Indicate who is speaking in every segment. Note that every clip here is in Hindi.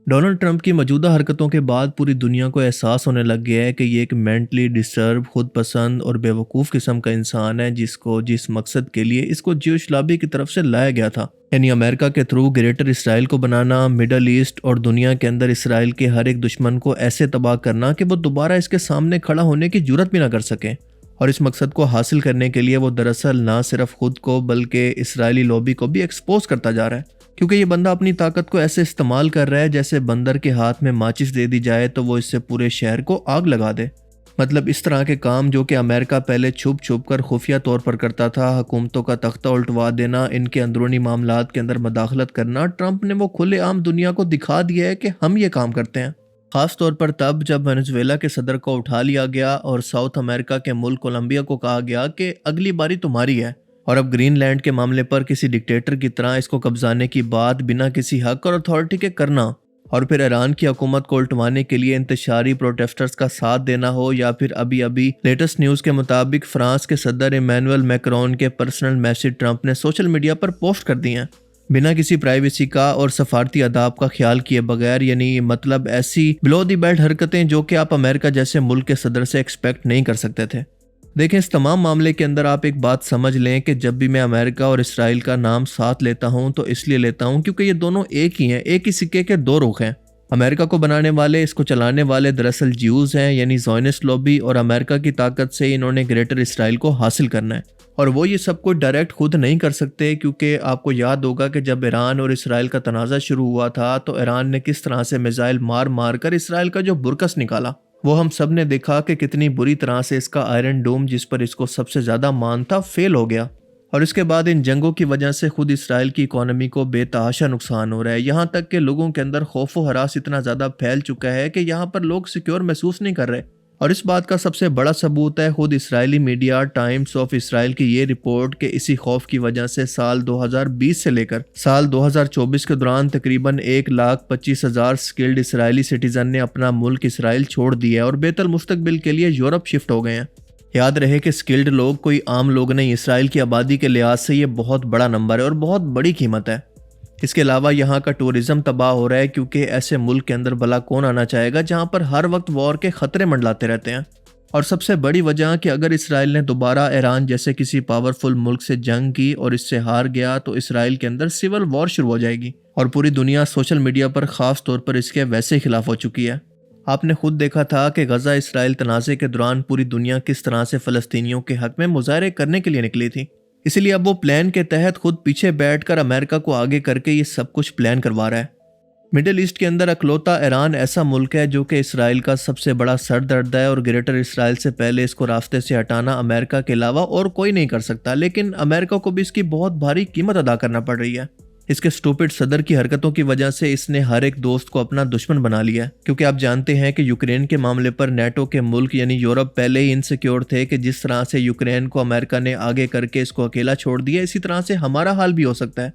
Speaker 1: डोनाल्ड ट्रंप की मौजूदा हरकतों के बाद पूरी दुनिया को एहसास होने लग गया है कि ये एक मेंटली डिस्टर्ब, खुद पसंद और बेवकूफ़ किस्म का इंसान है जिसको जिस मकसद के लिए इसको ज्यूश लॉबी की तरफ से लाया गया था, यानी अमेरिका के थ्रू ग्रेटर इसराइल को बनाना, मिडल ईस्ट और दुनिया के अंदर इसराइल के हर एक दुश्मन को ऐसे तबाह करना कि वो दोबारा इसके सामने खड़ा होने की जुर्रत भी ना कर सके। और इस मकसद को हासिल करने के लिए वो दरअसल ना सिर्फ खुद को बल्कि इसराइली लॉबी को भी एक्सपोज करता जा रहा है, क्योंकि ये बंदा अपनी ताकत को ऐसे इस्तेमाल कर रहा है जैसे बंदर के हाथ में माचिस दे दी जाए तो वो इससे पूरे शहर को आग लगा दे। मतलब इस तरह के काम जो कि अमेरिका पहले छुप छुप कर खुफिया तौर पर करता था, हुकूमतों का तख्ता उल्टवा देना, इनके अंदरूनी मामलात के अंदर मदाखलत करना, ट्रंप ने वो खुलेआम दुनिया को दिखा दिया है कि हम ये काम करते हैं। खास तौर पर तब जब वेनेजुएला के सदर को उठा लिया गया और साउथ अमेरिका के मुल्क कोलंबिया को कहा गया कि अगली बारी तुम्हारी है, और अब ग्रीनलैंड के मामले पर किसी डिक्टेटर की तरह इसको कब्जाने की बात बिना किसी हक और अथॉरिटी के करना, और फिर ईरान की हुकूमत को उल्टवाने के लिए इंतशारी प्रोटेस्टर्स का साथ देना हो, या फिर अभी अभी लेटेस्ट न्यूज़ के मुताबिक फ्रांस के सदर इमैनुअल मैक्रोन के पर्सनल मैसेज ट्रंप ने सोशल मीडिया पर पोस्ट कर दिए हैं बिना किसी प्राइवेसी का और सफारती आदाब का ख्याल किए बगैर, यानी मतलब ऐसी बिलो दी बेल्ट हरकतें जो कि आप अमेरिका जैसे मुल्क के सदर से एक्सपेक्ट नहीं कर सकते थे। देखें, इस तमाम मामले के अंदर आप एक बात समझ लें कि जब भी मैं अमेरिका और इसराइल का नाम साथ लेता हूं तो इसलिए लेता हूं क्योंकि ये दोनों एक ही हैं, एक ही सिक्के के दो रुख हैं। अमेरिका को बनाने वाले, इसको चलाने वाले दरअसल ज्यूज हैं, यानी ज़ायनिस्ट लॉबी, और अमेरिका की ताकत से इन्होंने ग्रेटर इसराइल को हासिल करना है। और वो ये सब कुछ डायरेक्ट खुद नहीं कर सकते, क्योंकि आपको याद होगा कि जब ईरान और इसराइल का तनाज़ा शुरू हुआ था तो ईरान ने किस तरह से मिसाइल मार मार कर इसराइल का जो बुरकस निकाला, वो हम सब ने देखा कि कितनी बुरी तरह से इसका आयरन डोम, जिस पर इसको सबसे ज़्यादा मान था, फेल हो गया। और इसके बाद इन जंगों की वजह से खुद इसराइल की इकोनॉमी को बेतहाशा नुकसान हो रहा है, यहाँ तक कि लोगों के अंदर खौफ व हरास इतना ज़्यादा फैल चुका है कि यहाँ पर लोग सिक्योर महसूस नहीं कर रहे। और इस बात का सबसे बड़ा सबूत है खुद Israeli media times of Israel की ये रिपोर्ट कि इसी खौफ की वजह से साल 2020 से लेकर साल 2024 के दौरान तकरीबन 1,25,000 स्किल्ड इसराइली सिटीजन ने अपना मुल्क इसराइल छोड़ दिया है और बेहतर मुस्तकबिल के लिए यूरोप शिफ्ट हो गए हैं। याद रहे कि स्किल्ड लोग कोई आम लोग नहीं, इसराइल की आबादी के लिहाज से ये बहुत बड़ा नंबर है और बहुत बड़ी कीमत है। इसके अलावा यहाँ का टूरिज्म तबाह हो रहा है, क्योंकि ऐसे मुल्क के अंदर भला कौन आना चाहेगा जहाँ पर हर वक्त वॉर के खतरे मंडलाते रहते हैं। और सबसे बड़ी वजह कि अगर इसराइल ने दोबारा ईरान जैसे किसी पावरफुल मुल्क से जंग की और इससे हार गया तो इसराइल के अंदर सिविल वॉर शुरू हो जाएगी, और पूरी दुनिया सोशल मीडिया पर खास तौर पर इसके वैसे खिलाफ हो चुकी है। आपने खुद देखा था कि गजा इसराइल तनाज़े के दौरान पूरी दुनिया किस तरह से फ़लस्तीनियों के हक में मुजाहरे करने के लिए निकली थी। इसलिए अब वो प्लान के तहत खुद पीछे बैठकर अमेरिका को आगे करके ये सब कुछ प्लान करवा रहा है। मिडिल ईस्ट के अंदर अकलौता ईरान ऐसा मुल्क है जो कि इसराइल का सबसे बड़ा सरदर्द है, और ग्रेटर इसराइल से पहले इसको रास्ते से हटाना अमेरिका के अलावा और कोई नहीं कर सकता। लेकिन अमेरिका को भी इसकी बहुत भारी कीमत अदा करना पड़ रही है। इसके स्टूपिड सदर की हरकतों की वजह से इसने हर एक दोस्त को अपना दुश्मन बना लिया है, क्योंकि आप जानते हैं कि यूक्रेन के मामले पर नेटो के मुल्क यानी यूरोप पहले ही इनसिक्योर थे कि जिस तरह से यूक्रेन को अमेरिका ने आगे करके इसको अकेला छोड़ दिया, इसी तरह से हमारा हाल भी हो सकता है।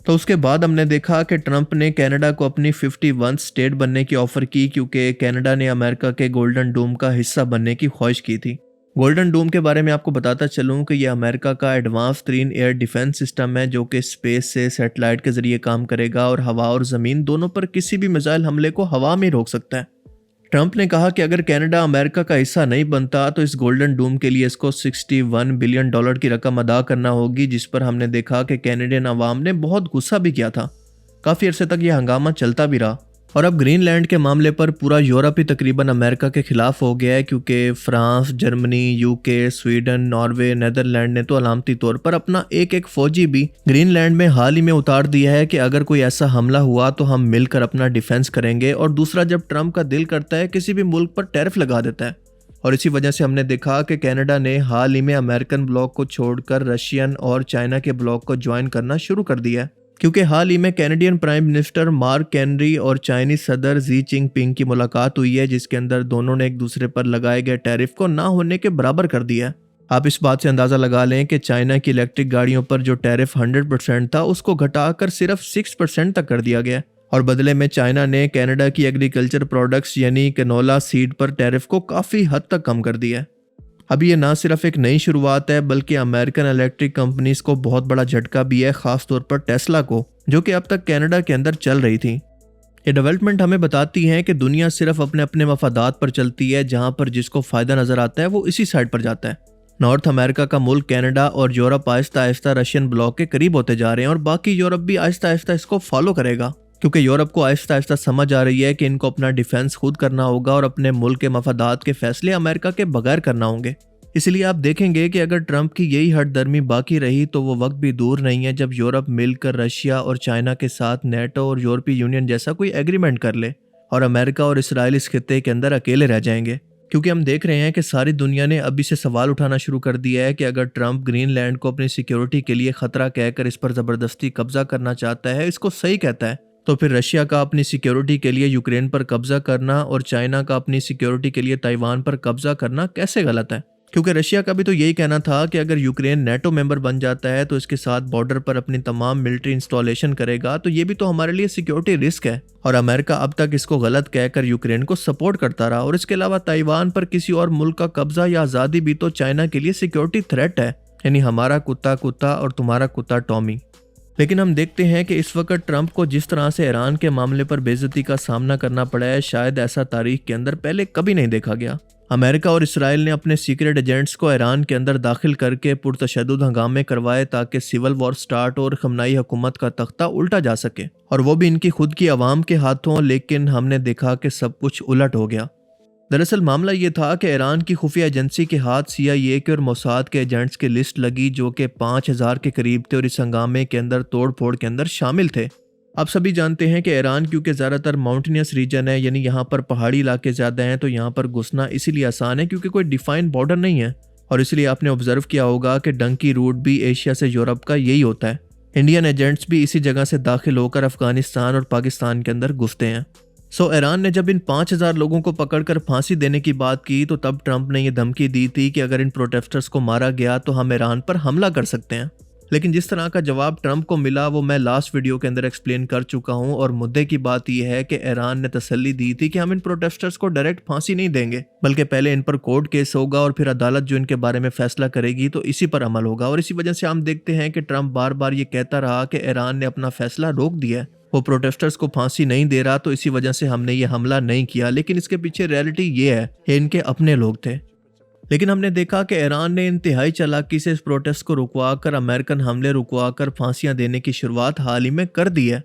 Speaker 1: तो उसके बाद हमने देखा कि ट्रंप ने कनाडा को अपनी 51 स्टेट बनने की ऑफर की, क्योंकि कनाडा ने अमेरिका के गोल्डन डोम का हिस्सा बनने की ख्वाहिश की थी। गोल्डन डोम के बारे में आपको बताता चलूं कि यह अमेरिका का एडवांस तरीन एयर डिफेंस सिस्टम है जो कि स्पेस से सैटेलाइट के जरिए काम करेगा और हवा और ज़मीन दोनों पर किसी भी मिसाइल हमले को हवा में रोक सकता है। ट्रंप ने कहा कि अगर कनाडा अमेरिका का हिस्सा नहीं बनता तो इस गोल्डन डोम के लिए इसको $61 बिलियन की रकम अदा करना होगी, जिस पर हमने देखा कि कैनेडियन अवाम ने बहुत गुस्सा भी किया था। काफ़ी अरसे तक यह हंगामा चलता भी रहा। और अब ग्रीनलैंड के मामले पर पूरा यूरोप ही तकरीबन अमेरिका के खिलाफ हो गया है, क्योंकि France, Germany, UK, Sweden, Norway, Netherland ने तो अलामती तौर पर अपना एक एक फौजी भी ग्रीनलैंड में हाल ही में उतार दिया है कि अगर कोई ऐसा हमला हुआ तो हम मिलकर अपना डिफेंस करेंगे। और दूसरा, जब ट्रंप का दिल करता है किसी भी मुल्क पर टैरिफ लगा देता है। और इसी वजह से हमने देखा कि कनाडा ने हाल ही में अमेरिकन ब्लॉक को छोड़कर रशियन और चाइना के ब्लॉक को ज्वाइन करना शुरू कर दिया है, क्योंकि हाल ही में Canadian prime minister mark canary और चाइनीज सदर जी जिनपिंग की मुलाकात हुई है, जिसके अंदर दोनों ने एक दूसरे पर लगाए गए टैरिफ को ना होने के बराबर कर दिया है। आप इस बात से अंदाज़ा लगा लें कि चाइना की इलेक्ट्रिक गाड़ियों पर जो टैरिफ 100% था उसको घटाकर सिर्फ 6% तक कर दिया गया, और बदले में चाइना ने कनाडा की एग्रीकल्चर प्रोडक्ट्स यानी कैनोला सीड पर टैरिफ को काफ़ी हद तक कम कर दिया है। अब ये ना सिर्फ एक नई शुरुआत है बल्कि अमेरिकन इलेक्ट्रिक कंपनीज को बहुत बड़ा झटका भी है, खास तौर पर टेस्ला को, जो कि अब तक कनाडा के अंदर चल रही थी। ये डेवलपमेंट हमें बताती है कि दुनिया सिर्फ अपने अपने मफादात पर चलती है, जहां पर जिसको फ़ायदा नज़र आता है वो इसी साइड पर जाता है। नॉर्थ अमेरिका का मुल्क कनाडा और Europe Aahista Aahista Russian block के करीब होते जा रहे हैं और बाकी यूरोप भी आहिस्ता आहिस्ता इसको फॉलो करेगा, क्योंकि यूरोप को आहिस्ता आहिस्ता समझ आ रही है कि इनको अपना डिफेंस खुद करना होगा और अपने मुल्क के मफादात के फैसले अमेरिका के बगैर करना होंगे। इसलिए आप देखेंगे कि अगर ट्रंप की यही हठधर्मी बाकी रही तो वो वक्त भी दूर नहीं है जब यूरोप मिलकर रशिया और चाइना के साथ नेटो और यूरोपीय यूनियन जैसा कोई एग्रीमेंट कर ले और अमेरिका और इसराइल इस खित्ते के अंदर अकेले रह जाएंगे। क्योंकि हम देख रहे हैं कि सारी दुनिया ने अभी से सवाल उठाना शुरू कर दिया है कि अगर ट्रंप ग्रीनलैंड को अपनी सिक्योरिटी के लिए खतरा कहकर इस पर जबरदस्ती कब्जा करना चाहता है, इसको सही कहता है, तो फिर रशिया का अपनी सिक्योरिटी के लिए यूक्रेन पर कब्जा करना और चाइना का अपनी सिक्योरिटी के लिए ताइवान पर कब्जा करना कैसे गलत है? क्योंकि रशिया का भी तो यही कहना था कि अगर यूक्रेन नेटो मेंबर बन जाता है तो इसके साथ बॉर्डर पर अपनी तमाम मिलिट्री इंस्टॉलेशन करेगा, तो ये भी तो हमारे लिए सिक्योरिटी रिस्क है। और अमेरिका अब तक इसको गलत कहकर यूक्रेन को सपोर्ट करता रहा। और इसके अलावा ताइवान पर किसी और मुल्क का कब्जा या आज़ादी भी तो चाइना के लिए सिक्योरिटी थ्रेट है, यानी हमारा कुत्ता कुत्ता और तुम्हारा कुत्ता टॉमी। लेकिन हम देखते हैं कि इस वक्त ट्रंप को जिस तरह से ईरान के मामले पर बेइज्जती का सामना करना पड़ा है, शायद ऐसा तारीख के अंदर पहले कभी नहीं देखा गया। अमेरिका और इसराइल ने अपने सीक्रेट एजेंट्स को ईरान के अंदर दाखिल करके पुरतशद्दुद हंगामे करवाए ताकि सिविल वॉर स्टार्ट और खमनाई हुकूमत का तख्ता उल्टा जा सके, और वो भी इनकी खुद की आवाम के हाथों। लेकिन हमने देखा कि सब कुछ उलट हो गया। दरअसल मामला ये था कि ईरान की खुफिया एजेंसी के हाथ CIA के और मोसाद के एजेंट्स की लिस्ट लगी जो कि 5000 के करीब थे और इस हंगामे के अंदर तोड़ फोड़ के अंदर शामिल थे। आप सभी जानते हैं कि ईरान क्योंकि ज़्यादातर माउंटेनियस रीजन है, यानी यहाँ पर पहाड़ी इलाके ज़्यादा हैं, तो यहाँ पर घुसना इसीलिए आसान है क्योंकि कोई डिफाइंड बॉर्डर नहीं है। और इसलिए आपने ऑब्जर्व किया होगा कि डंकी रूट भी एशिया से यूरोप का यही होता है। इंडियन एजेंट्स भी इसी जगह से दाखिल होकर अफगानिस्तान और पाकिस्तान के अंदर घुसते हैं। ईरान ने जब इन 5000 लोगों को पकड़कर फांसी देने की बात की तो तब ट्रंप ने यह धमकी दी थी कि अगर इन प्रोटेस्टर्स को मारा गया तो हम ईरान पर हमला कर सकते हैं। लेकिन जिस तरह का जवाब ट्रंप को मिला वो मैं लास्ट वीडियो के अंदर एक्सप्लेन कर चुका हूं। और मुद्दे की बात यह है कि ईरान ने तसल्ली दी थी कि हम इन प्रोटेस्टर्स को डायरेक्ट फांसी नहीं देंगे, बल्कि पहले इन पर कोर्ट केस होगा और फिर अदालत जो इनके बारे में फैसला करेगी तो इसी पर अमल होगा। और इसी वजह से हम देखते हैं कि ट्रंप बार बार ये कहता रहा कि ईरान ने अपना फैसला रोक दिया है, वो प्रोटेस्टर्स को फांसी नहीं दे रहा, तो इसी वजह से हमने ये हमला नहीं किया। लेकिन इसके पीछे रियलिटी ये है कि इनके अपने लोग थे। लेकिन हमने देखा कि ईरान ने इंतहाई चालाकी से इस प्रोटेस्ट को रुकवाकर अमेरिकन हमले रुकवाकर फांसियां देने की शुरुआत हाल ही में कर दी है।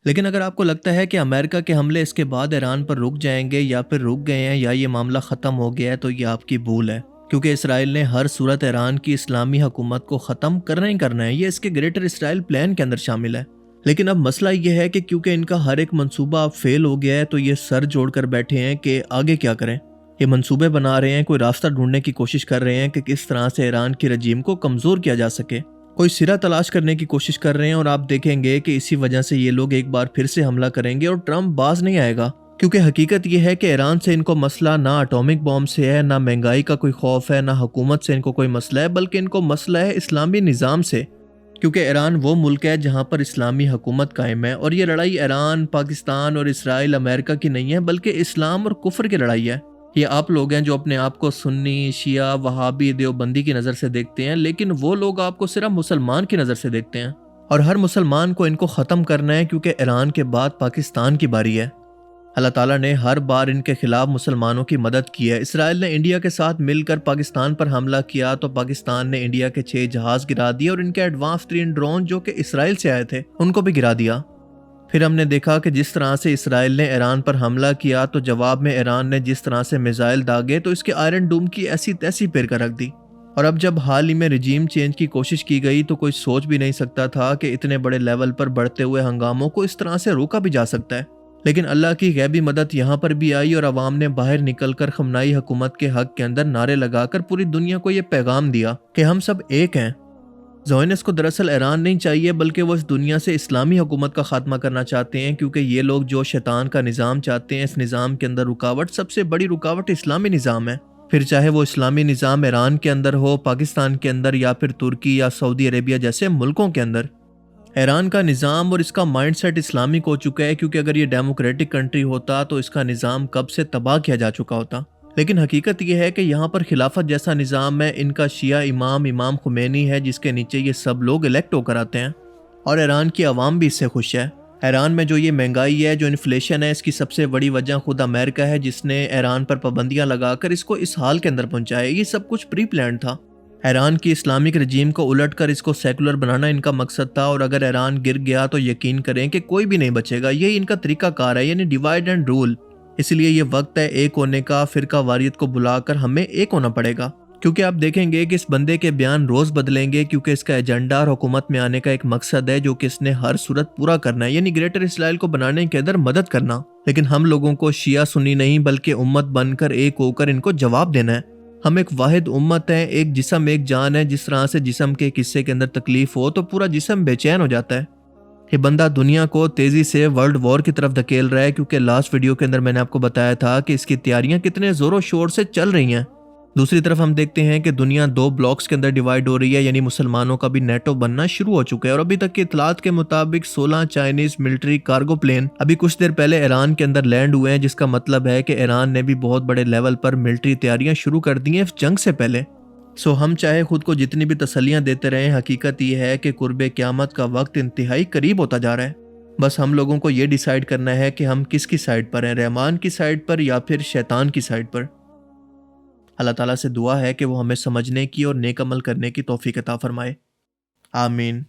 Speaker 1: लेकिन अगर आपको लगता है कि अमेरिका के हमले इसके बाद ईरान पर रुक जाएंगे या फिर रुक गए हैं या ये मामला ख़त्म हो गया है, तो ये आपकी भूल है, क्योंकि इसराइल ने हर सूरत ईरान की इस्लामी हुकूमत को ख़त्म करना ही करना है। ये इसके ग्रेटर इसराइल प्लान के अंदर शामिल है। लेकिन अब मसला ये है कि क्योंकि इनका हर एक मंसूबा अब फेल हो गया है, तो ये सर जोड़कर बैठे हैं कि आगे क्या करें। ये मंसूबे बना रहे हैं, कोई रास्ता ढूंढने की कोशिश कर रहे हैं कि किस तरह से ईरान की रजीम को कमज़ोर किया जा सके, कोई सिरा तलाश करने की कोशिश कर रहे हैं। और आप देखेंगे कि इसी वजह से ये लोग एक बार फिर से हमला करेंगे और ट्रंप बाज नहीं आएगा, क्योंकि हकीकत ये है कि ईरान से इनको मसला ना एटॉमिक बॉम्ब से है, ना महंगाई का कोई खौफ है, ना हुकूमत से इनको कोई मसला है, बल्कि इनको मसला है इस्लामी निज़ाम से। क्योंकि ईरान वो मुल्क है जहाँ पर इस्लामी हुकूमत कायम है। और ये लड़ाई ईरान, पाकिस्तान और इसराइल, अमेरिका की नहीं है, बल्कि इस्लाम और कुफ्र की लड़ाई है। ये आप लोग हैं जो अपने आप को सुन्नी, शिया, वहाबी, देवबंदी की नज़र से देखते हैं, लेकिन वो लोग आपको सिर्फ मुसलमान की नज़र से देखते हैं। और हर मुसलमान को इनको ख़त्म करना है, क्योंकि ईरान के बाद पाकिस्तान की बारी है। अल्लाह ताला ने हर बार इनके खिलाफ मुसलमानों की मदद की है। इसराइल ने इंडिया के साथ मिलकर पाकिस्तान पर हमला किया तो पाकिस्तान ने इंडिया के 6 जहाज़ गिरा दिए और इनके एडवांस 3 ड्रोन जो कि इसराइल से आए थे उनको भी गिरा दिया। फिर हमने देखा कि जिस तरह से इसराइल ने ईरान पर हमला किया तो जवाब में ईरान ने जिस तरह से मिसाइल दागे तो इसके आयरन डूम की ऐसी तैसी पेर कर रख दी। और अब जब हाल ही में रिजीम चेंज की कोशिश की गई तो कोई सोच भी नहीं सकता था कि इतने बड़े लेवल पर बढ़ते हुए हंगामों को इस तरह से रोका भी जा सकता है। लेकिन अल्लाह की गैबी मदद यहाँ पर भी आई और अवाम ने बाहर निकलकर खमनाई हुकूमत के हक के अंदर नारे लगाकर पूरी दुनिया को ये पैगाम दिया कि हम सब एक हैं। ज़ोयनिस्ट को दरअसल ईरान नहीं चाहिए, बल्कि वो इस दुनिया से इस्लामी हुकूमत का खात्मा करना चाहते हैं, क्योंकि ये लोग जो शैतान का निज़ाम चाहते हैं, इस निज़ाम के अंदर रुकावट, सबसे बड़ी रुकावट इस्लामी निज़ाम है। फिर चाहे वो इस्लामी निज़ाम ईरान के अंदर हो, पाकिस्तान के अंदर या फिर तुर्की या सऊदी अरेबिया जैसे मुल्कों के अंदर। ईरान का निज़ाम और इसका माइंडसेट इस्लामिक हो चुका है, क्योंकि अगर ये डेमोक्रेटिक कंट्री होता तो इसका निज़ाम कब से तबाह किया जा चुका होता। लेकिन हकीकत यह है कि यहाँ पर खिलाफत जैसा निज़ाम है। इनका शिया इमाम खुमैनी है, जिसके नीचे ये सब लोग इलेक्ट होकर आते हैं और ईरान की आवाम भी इससे खुश है। ईरान में जो ये महंगाई है, जो इन्फ्लेशन है, इसकी सबसे बड़ी वजह खुद अमेरिका है, जिसने ईरान पर पाबंदियां लगाकर इसको इस हाल के अंदर पहुंचाया। ये सब कुछ प्री प्लान था। ईरान की इस्लामिक रजीम को उलटकर इसको सेकुलर बनाना इनका मकसद था, और अगर ईरान गिर गया तो यकीन करें कि कोई भी नहीं बचेगा। यही इनका तरीकाकार है, यानी डिवाइड एंड रूल। इसलिए ये वक्त है एक होने का। फिरका वारियत को बुलाकर हमें एक होना पड़ेगा, क्योंकि आप देखेंगे कि इस बंदे के बयान रोज बदलेंगे, क्योंकि इसका एजेंडा और हुकूमत में आने का एक मकसद है जो कि इसने हर सूरत पूरा करना है, यानी ग्रेटर इसराइल को बनाने के अंदर मदद करना। लेकिन हम लोगों को शिया सुन्नी नहीं बल्कि उम्मत बनकर एक होकर इनको जवाब देना है। हम एक वाहिद उम्मत है, एक जिस्म एक जान है। जिस तरह से जिस्म के एक हिस्से के अंदर तकलीफ हो तो पूरा जिस्म बेचैन हो जाता है। ये बंदा दुनिया को तेजी से वर्ल्ड वॉर की तरफ धकेल रहा है, क्योंकि लास्ट वीडियो के अंदर मैंने आपको बताया था कि इसकी तैयारियां कितने जोरों शोर से चल रही हैं। दूसरी तरफ हम देखते हैं कि दुनिया दो ब्लॉक्स के अंदर डिवाइड हो रही है, यानी मुसलमानों का भी नेटो बनना शुरू हो चुका है। और अभी तक की इतलात के मुताबिक 16 चाइनीज मिलिट्री कार्गो प्लेन अभी कुछ देर पहले ईरान के अंदर लैंड हुए हैं, जिसका मतलब है कि ईरान ने भी बहुत बड़े लेवल पर मिलिट्री तैयारियां शुरू कर दी हैं जंग से पहले। सो हम चाहे खुद को जितनी भी तसल्लियां देते रहे, हकीकत यह है कि कुर्बे क़यामत का वक्त इंतहाई करीब होता जा रहा है। बस हम लोगों को ये डिसाइड करना है कि हम किसकी साइड पर हैं, रहमान की साइड पर या फिर शैतान की साइड पर। अल्लाह ताला से दुआ है कि वो हमें समझने की और नेक अमल करने की तौफीक अता फरमाए। आमीन।